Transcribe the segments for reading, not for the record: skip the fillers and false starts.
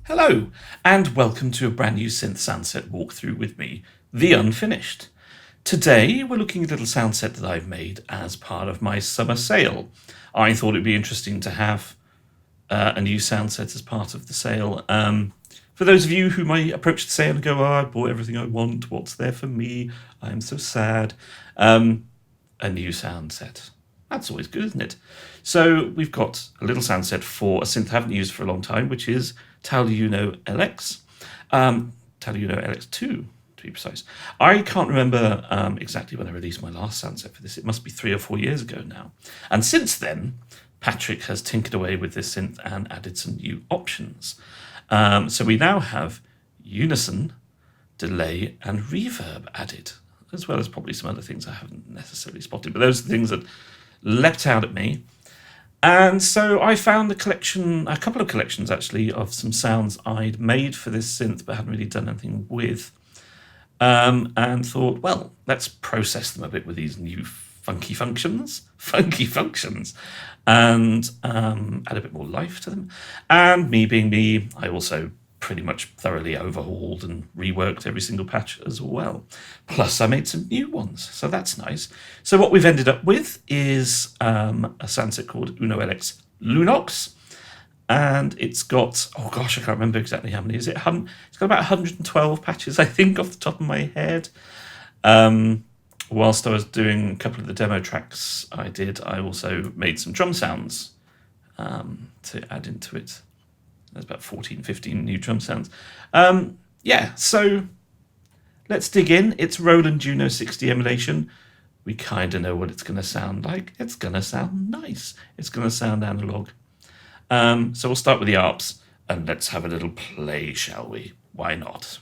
Hello, and welcome to a brand new synth soundset walkthrough with me, The Unfinished. Today we're looking at a little soundset that I've made as part of my summer sale. I thought it'd be interesting to have a new soundset as part of the sale. For those of you who might approach the sale and go, I bought everything I want, what's there for me? I'm so sad. A new soundset. That's always good, isn't it? So we've got a little soundset for a synth I haven't used for a long time, which is Uno LX. Uno LX2, to be precise. I can't remember exactly when I released my last soundset for this. It must be 3 or 4 years ago now. And since then, Patrick has tinkered away with this synth and added some new options. So we now have unison, delay, and reverb added, as well as probably some other things I haven't necessarily spotted. But those are the things that leapt out at me. And so I found a couple of collections actually, of some sounds I'd made for this synth but hadn't really done anything with. And thought, well, let's process them a bit with these new funky functions, and add a bit more life to them. And me being me, I also pretty much thoroughly overhauled and reworked every single patch as well. Plus I made some new ones, so that's nice. So what we've ended up with is a soundset called Uno LX Lunox, and it's got, oh gosh, I can't remember exactly how many is it. It's got about 112 patches, I think, off the top of my head. Whilst I was doing a couple of the demo tracks I also made some drum sounds to add into it. There's about 14, 15 new drum sounds. So let's dig in. It's Roland Juno 60 emulation. We kind of know what it's going to sound like. It's going to sound nice. It's going to sound analog. So we'll start with the Arps, and let's have a little play, shall we? Why not?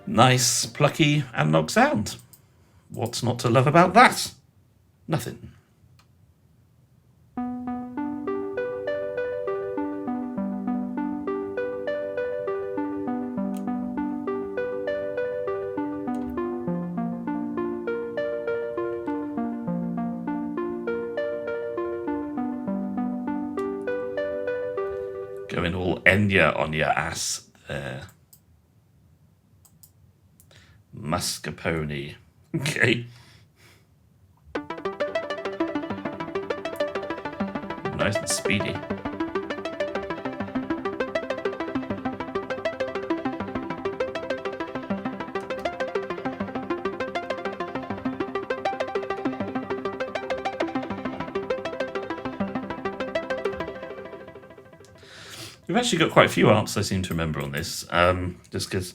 Nice, plucky analog sound. What's not to love about that? Nothing. Going all Enya on your ass there. Mascarpone. Okay. Nice and speedy. We've actually got quite a few Arps I seem to remember on this, just because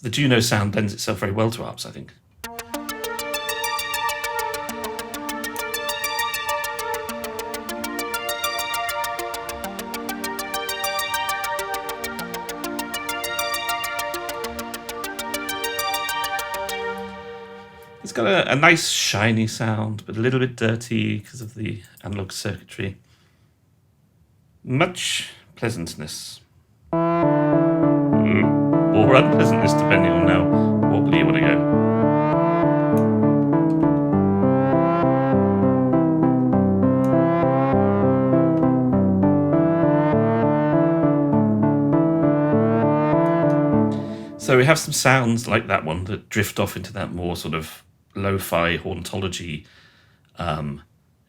the Juno sound lends itself very well to Arps, I think. It's got a nice shiny sound, but a little bit dirty because of the analog circuitry. Much pleasantness. Or unpleasantness, depending on how wobbly you want to go. So we have some sounds like that one that drift off into that more sort of lo-fi hauntology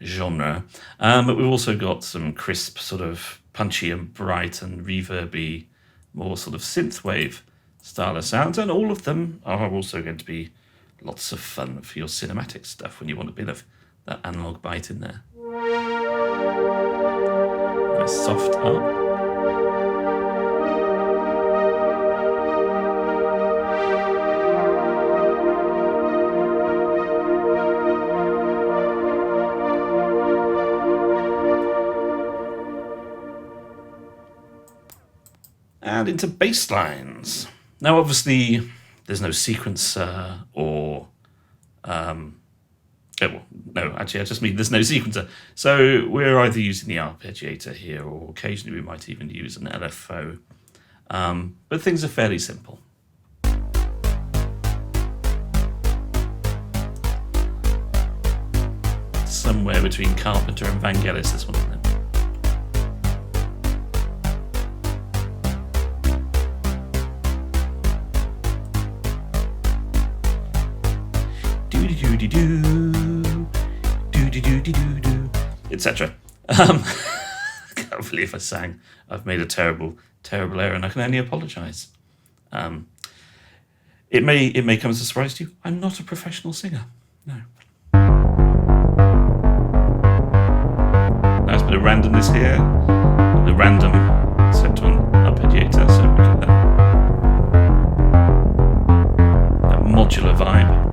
genre. But we've also got some crisp, sort of punchy and bright and reverby, more sort of synthwave style of sounds, and all of them are also going to be lots of fun for your cinematic stuff when you want a bit of that analog bite in there. Nice soft up. And into Basslines. Now, obviously, there's no sequencer or well, no, actually, I just mean there's no sequencer. So we're either using the arpeggiator here, or occasionally we might even use an LFO. But things are fairly simple. Somewhere between Carpenter and Vangelis, this one, isn't it? Etc. I can't believe I sang. I've made a terrible error, and I can only apologise. It may come as a surprise to you. I'm not a professional singer. No. Nice bit of randomness here. The random set to an arpeggiator, so we get that modular vibe.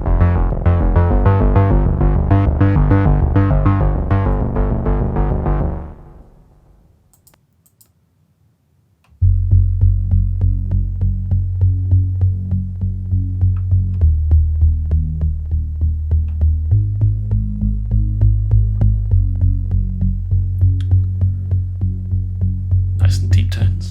Nice and deep tones.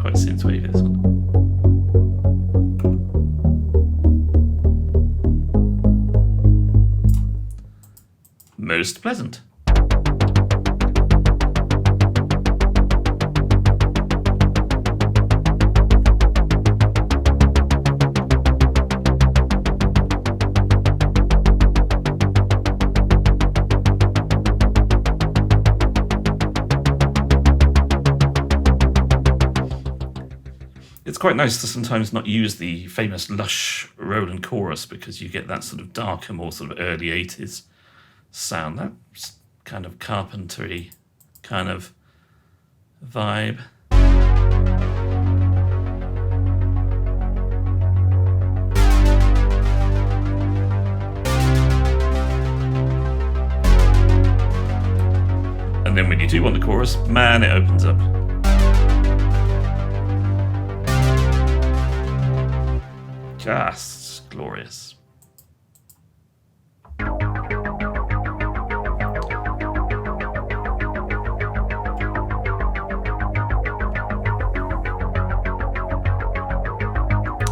Quite synthwavy, this one. Most pleasant. It's quite nice to sometimes not use the famous lush Roland chorus, because you get that sort of darker, more sort of early 80s sound, that kind of carpentry kind of vibe. And then when you do want the chorus, man, it opens up. Just glorious.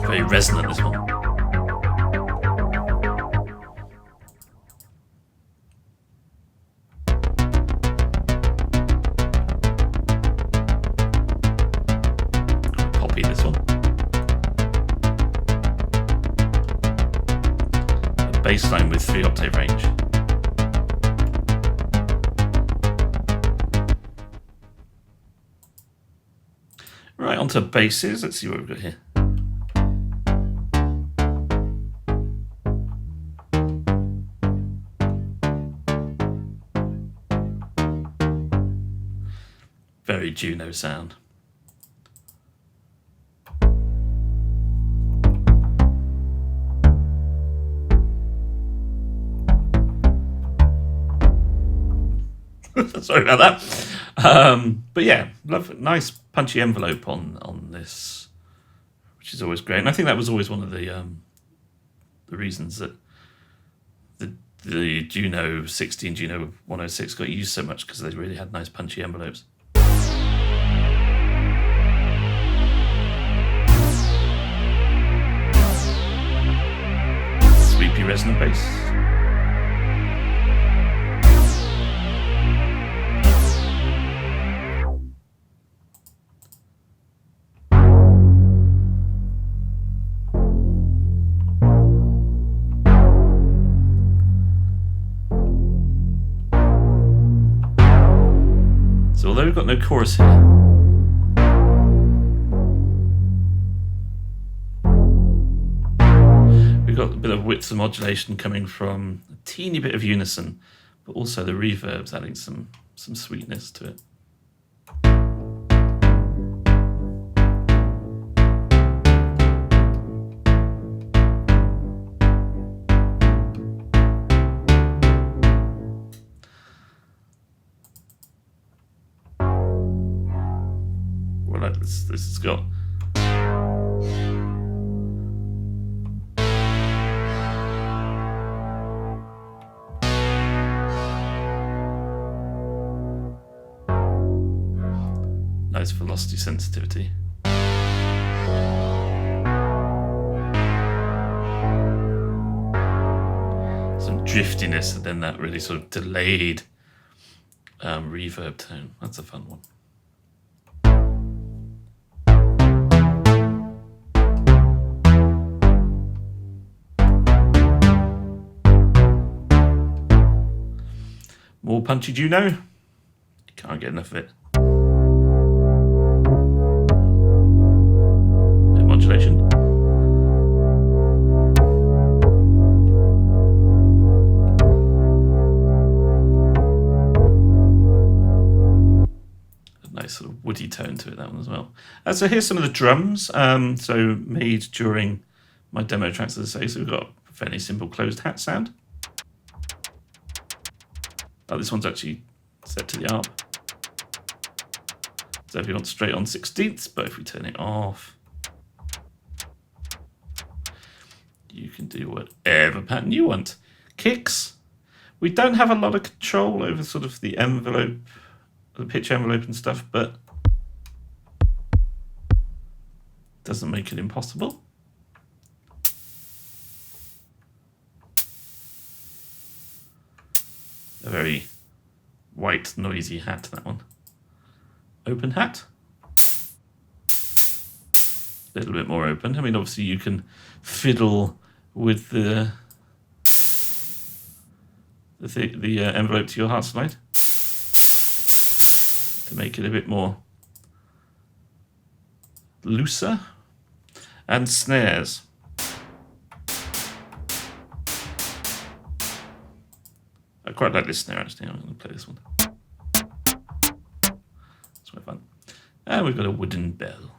Very resonant, this one. Poppy, this one. Bassline with 3-octave range. Right, onto basses. Let's see what we've got here. Very Juno sound. Sorry about that. But yeah, nice punchy envelope on this, which is always great. And I think that was always one of the reasons that the Juno 16, Juno 106 got used so much, because they really had nice punchy envelopes. Sweepy resonant bass. Although we've got no chorus here, we've got a bit of width and modulation coming from a teeny bit of unison, but also the reverb's adding some sweetness to it. This has got nice velocity sensitivity. Some driftiness, and then that really sort of delayed reverb tone. That's a fun one. More punchy Juno. You can't get enough of it. Bit of modulation. A nice sort of woody tone to it, that one as well. So here's some of the drums. So made during my demo tracks, as I say. So we've got a fairly simple closed hat sound. Oh, this one's actually set to the Arp. So if you want straight on 16ths, but if we turn it off, you can do whatever pattern you want. Kicks. We don't have a lot of control over sort of the envelope, the pitch envelope and stuff, but doesn't make it impossible. A very white, noisy hat, that one. Open hat. A little bit more open. I mean, obviously you can fiddle with the envelope to your heart's delight to make it a bit more looser. And snares. I quite like this snare actually. I'm going to play this one. It's quite fun. And we've got a wooden bell.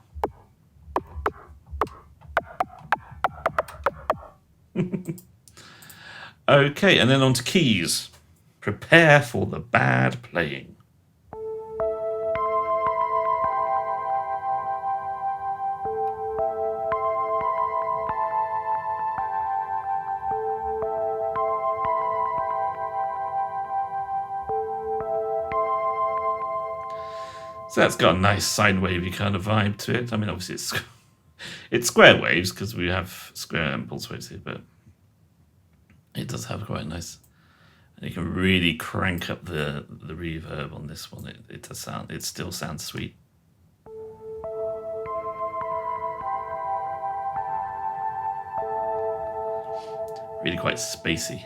Okay, and then on to keys. Prepare for the bad playing. So that's got a nice sine wavy kind of vibe to it. I mean, obviously it's square waves because we have square impulse waves here, but it does have quite a nice. And you can really crank up the reverb on this one. It does sound. It still sounds sweet. Really quite spacey.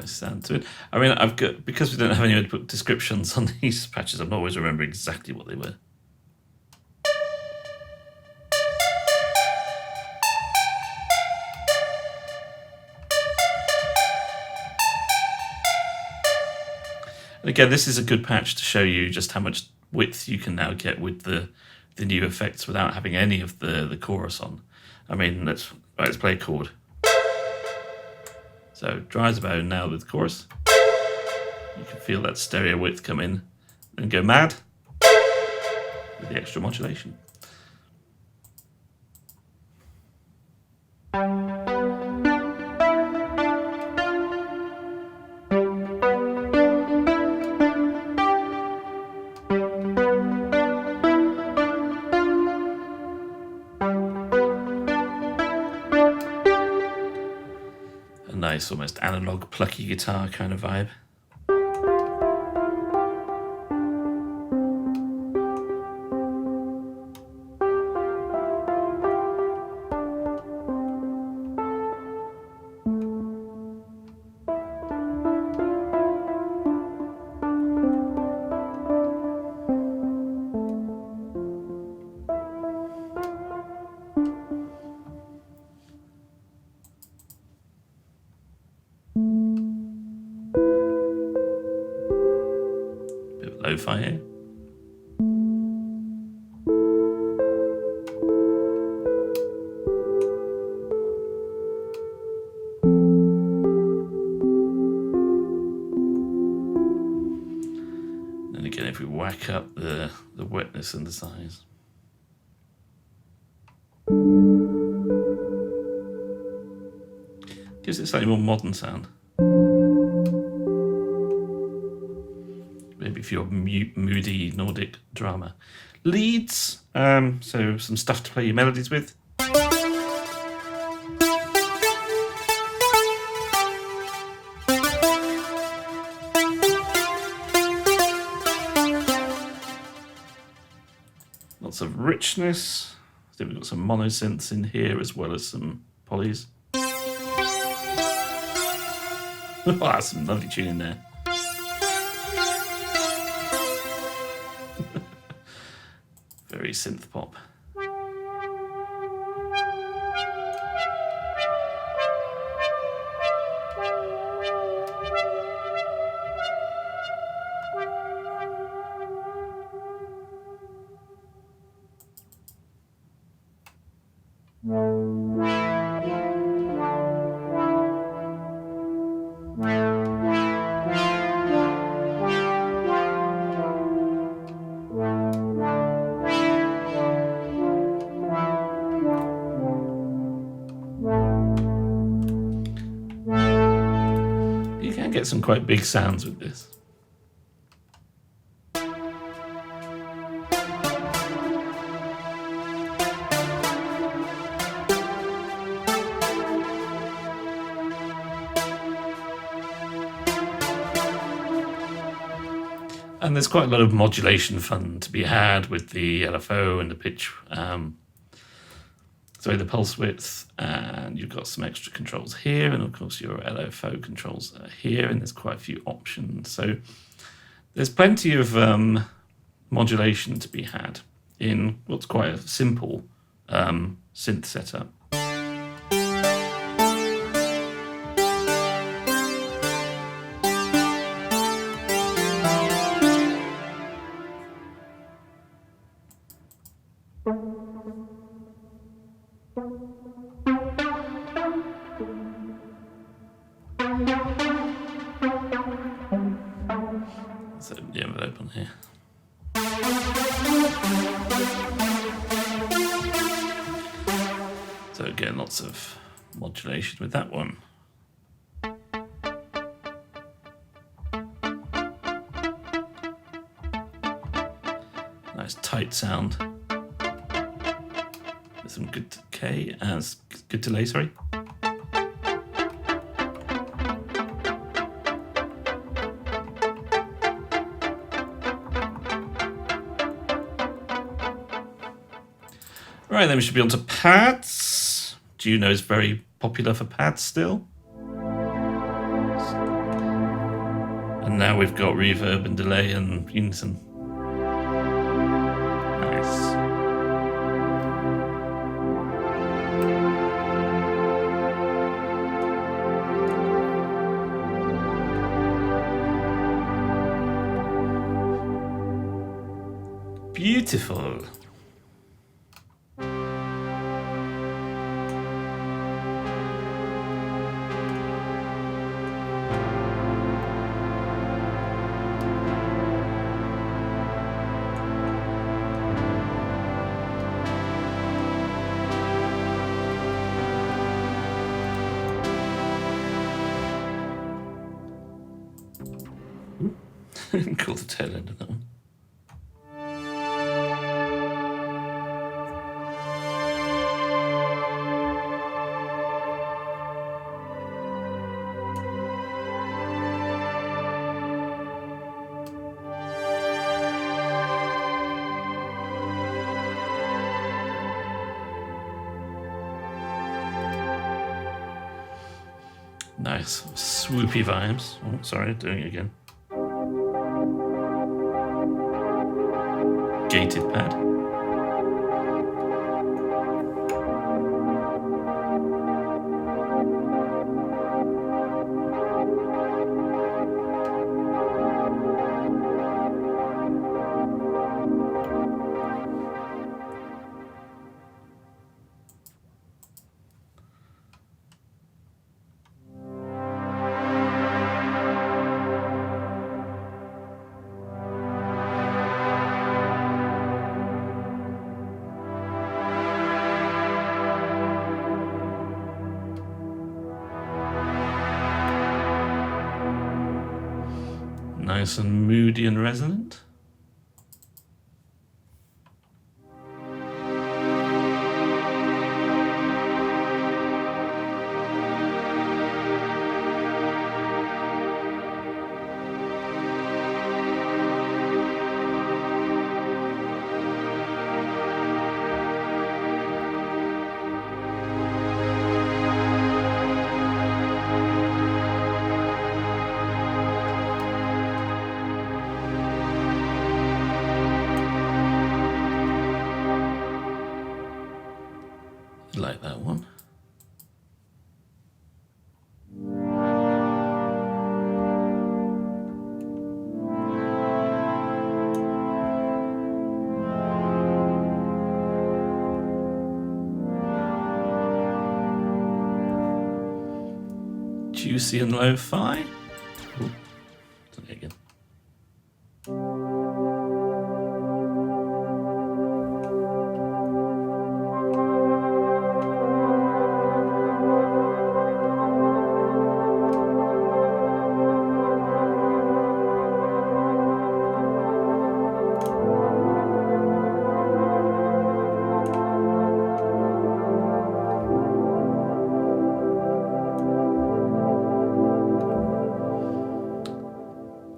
Sound to it. I mean, I've got, because we don't have any descriptions on these patches, I'm not always remembering exactly what they were. And again, this is a good patch to show you just how much width you can now get with the new effects without having any of the chorus on. I mean, let's play a chord. So dry as a bone now with the chorus. You can feel that stereo width come in and go mad with the extra modulation. Nice, almost analog, plucky guitar kind of vibe. Lo-fi here. And again, if we whack whack up the wetness and the size. Gives it a slightly more modern sound. Maybe for your moody Nordic drama. Leads, so some stuff to play your melodies with. Lots of richness. I think we've got some mono synths in here as well as some polys. Oh, that's some lovely tuning there. Very synth pop. You can get some quite big sounds with this. And there's quite a lot of modulation fun to be had with the LFO and the pitch, the pulse width, and you've got some extra controls here, and of course your LFO controls are here, and there's quite a few options. So there's plenty of modulation to be had in what's quite a simple synth setup. Let's open the envelope on here. So again, lots of modulation with that one. Nice tight sound. With some good decay and good delay, sorry. Right, then we should be on to pads. Juno is very popular for pads still. And now we've got reverb and delay and unison. Nice. Beautiful. Call the tail end of that one. Nice swoopy vibes. Oh, sorry, doing it again. Gated pad. Nice and moody and resonant. Like that one. Juicy and lo-fi. Ooh, done it again.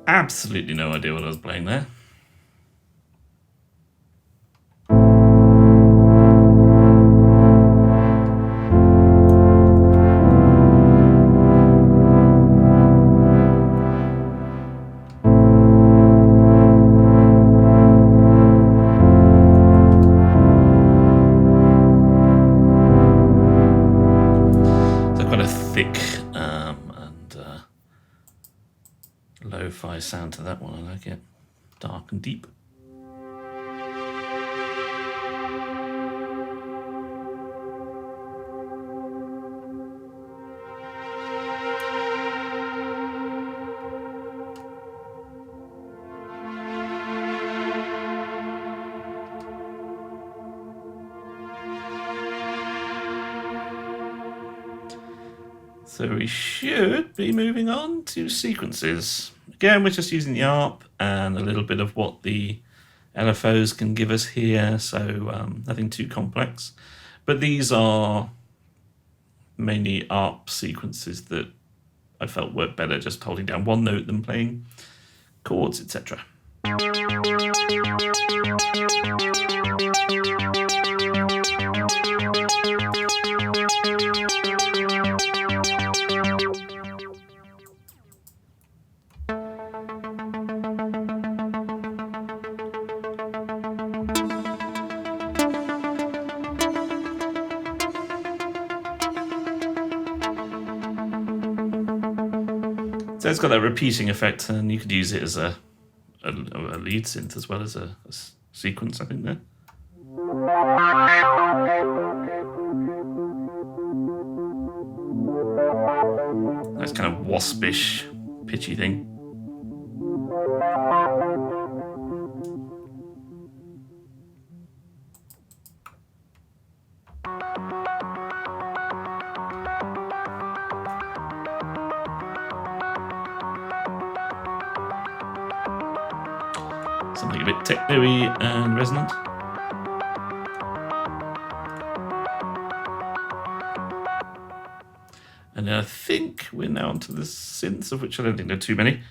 Absolutely no idea what I was playing there. So quite a thick lo-fi sound to that one. I like it. Dark and deep. So we should be moving on to sequences. Again, we're just using the ARP and a little bit of what the LFOs can give us here, so nothing too complex. But these are mainly ARP sequences that I felt worked better just holding down one note than playing chords, etc. So it's got that repeating effect, and you could use it as a lead synth as well as a sequence, I think, there. Nice kind of waspish, pitchy thing. Something a bit techno-y and resonant. And I think we're now onto the synths, of which I don't think there are too many.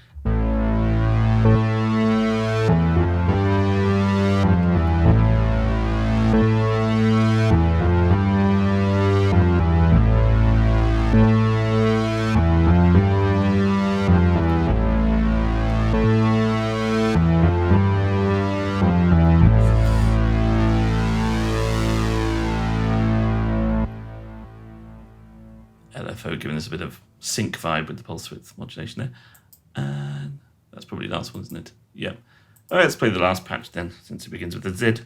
LFO giving us a bit of sync vibe with the pulse width modulation there. And that's probably the last one, isn't it? Yeah. All right, let's play the last patch then, since it begins with a Z.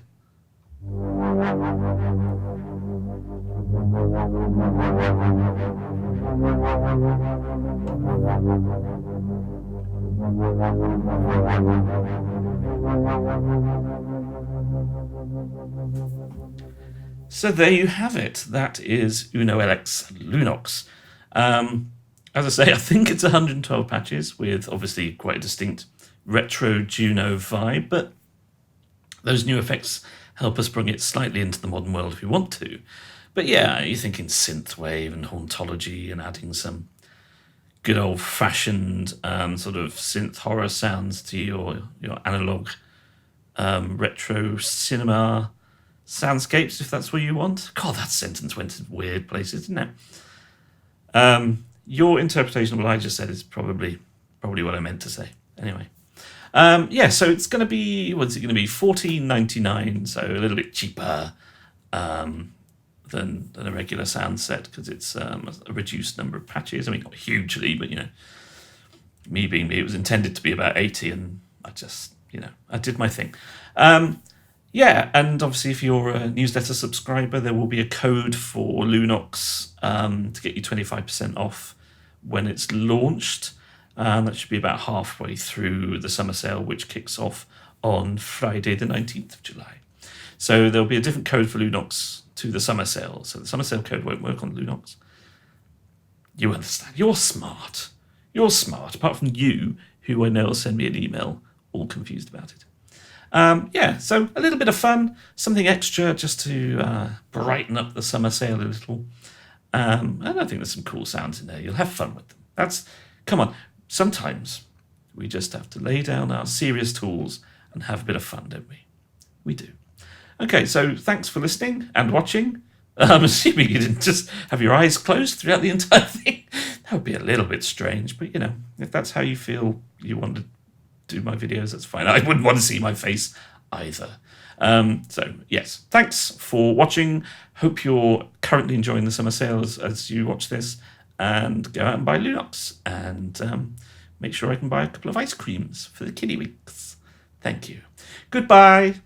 So there you have it. That is Uno LX Lunox. As I say, I think it's 112 patches with obviously quite a distinct retro Juno vibe, but those new effects help us bring it slightly into the modern world if we want to. But yeah, you're thinking synthwave and hauntology and adding some good old-fashioned sort of synth horror sounds to your analog retro cinema soundscapes, if that's what you want. God, that sentence went to weird places, didn't it? Your interpretation of what I just said is probably what I meant to say. Anyway. Yeah, so it's going to be, what's it going to be, $14.99, so a little bit cheaper than a regular sound set, because it's a reduced number of patches. I mean, not hugely, but, me being me, it was intended to be about 80, and I just, I did my thing. Yeah, and obviously if you're a newsletter subscriber, there will be a code for Lunox to get you 25% off when it's launched. That should be about halfway through the summer sale, which kicks off on Friday the 19th of July. So there'll be a different code for Lunox to the summer sale. So the summer sale code won't work on Lunox. You understand. You're smart. You're smart, apart from you, who I know will send me an email all confused about it. Yeah, so a little bit of fun, something extra just to brighten up the summer sale a little. And I think there's some cool sounds in there. You'll have fun with them. Come on. Sometimes we just have to lay down our serious tools and have a bit of fun, don't we? We do. Okay, so thanks for listening and watching. I'm assuming you didn't just have your eyes closed throughout the entire thing. That would be a little bit strange, but if that's how you feel you want to do my videos, that's fine. I wouldn't want to see my face either. So, yes, thanks for watching. Hope you're currently enjoying the summer sales as you watch this. And go out and buy Lunox, and make sure I can buy a couple of ice creams for the kiddie weeks. Thank you. Goodbye.